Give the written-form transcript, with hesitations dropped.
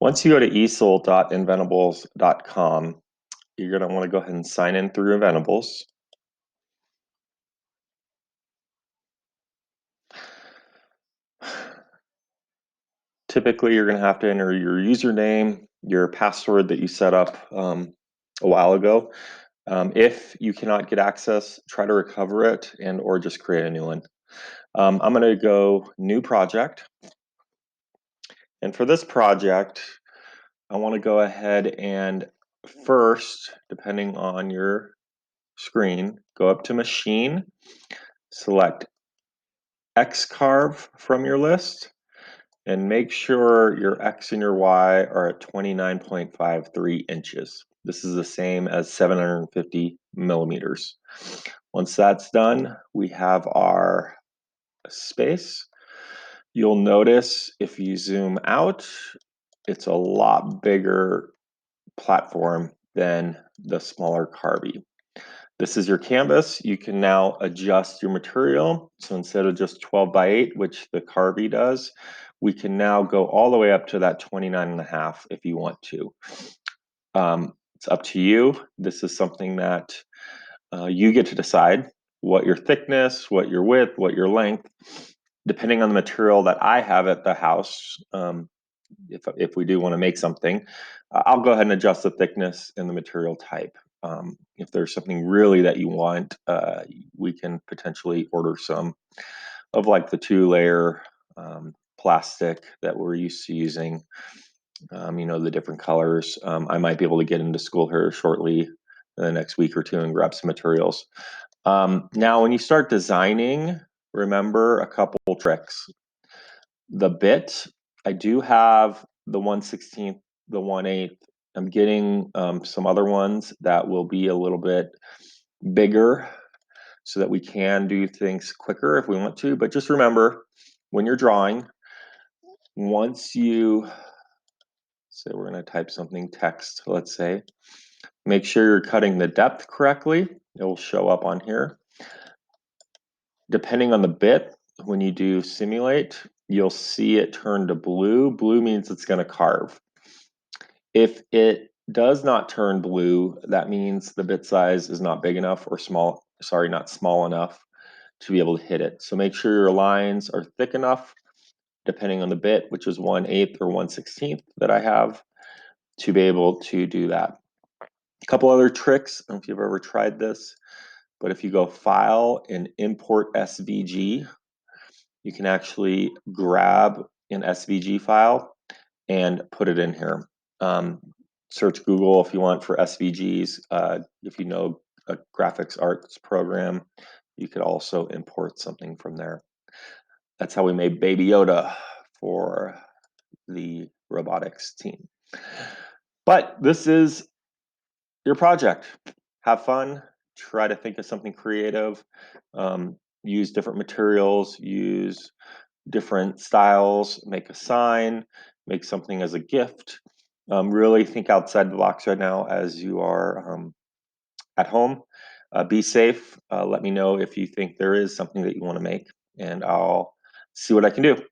Once you go to easel.inventables.com, you're going to want to go ahead and sign in through Inventables. Typically, you're going to have to enter your username, your password that you set up a while ago. If you cannot get access, try to recover it or just create a new one. I'm going to go New Project. And for this project, I want to go ahead and first, depending on your screen, go up to Machine, select carve from your list, and make sure your X and your Y are at 29.53 inches. This is the same as 750 millimeters. Once that's done, we have our space. You'll notice if you zoom out, it's a lot bigger platform than the smaller carve. This is your canvas. You can now adjust your material. So instead of just 12 by 8, which the carve does, we can now go all the way up to that 29.5 if you want to. It's up to you. This is something that you get to decide what your thickness, what your width, what your length, depending on the material that I have at the house. If we do want to make something, I'll go ahead and adjust the thickness and the material type. If there's something really that you want, we can potentially order some of like the 2-layer plastic that we're used to using. The different colors. I might be able to get into school here shortly in the next week or two and grab some materials. Now, when you start designing, remember a couple tricks. The bit, I do have the 1/16, the 1/8. I'm getting some other ones that will be a little bit bigger so that we can do things quicker if we want to. But just remember, when you're drawing, once you say we're going to type something text, let's say, make sure you're cutting the depth correctly. It will show up on here. Depending on the bit, when you do simulate, you'll see it turn to blue. Blue means it's going to carve. If it does not turn blue, that means the bit size is not big enough or small, sorry, not small enough to be able to hit it. So make sure your lines are thick enough, depending on the bit, which is 1/8 or 1/16 that I have, to be able to do that. A couple other tricks, I don't know if you've ever tried this, but if you go File and Import SVG, you can actually grab an SVG file and put it in here. Search Google if you want for SVGs. If you know a graphics arts program, you could also import something from there. That's how we made Baby Yoda for the robotics team. But this is your project. Have fun. Try to think of something creative. Use different materials. Use different styles. Make a sign. Make something as a gift. Really think outside the box right now as you are at home. Be safe. Let me know if you think there is something that you want to make, and I'll see what I can do.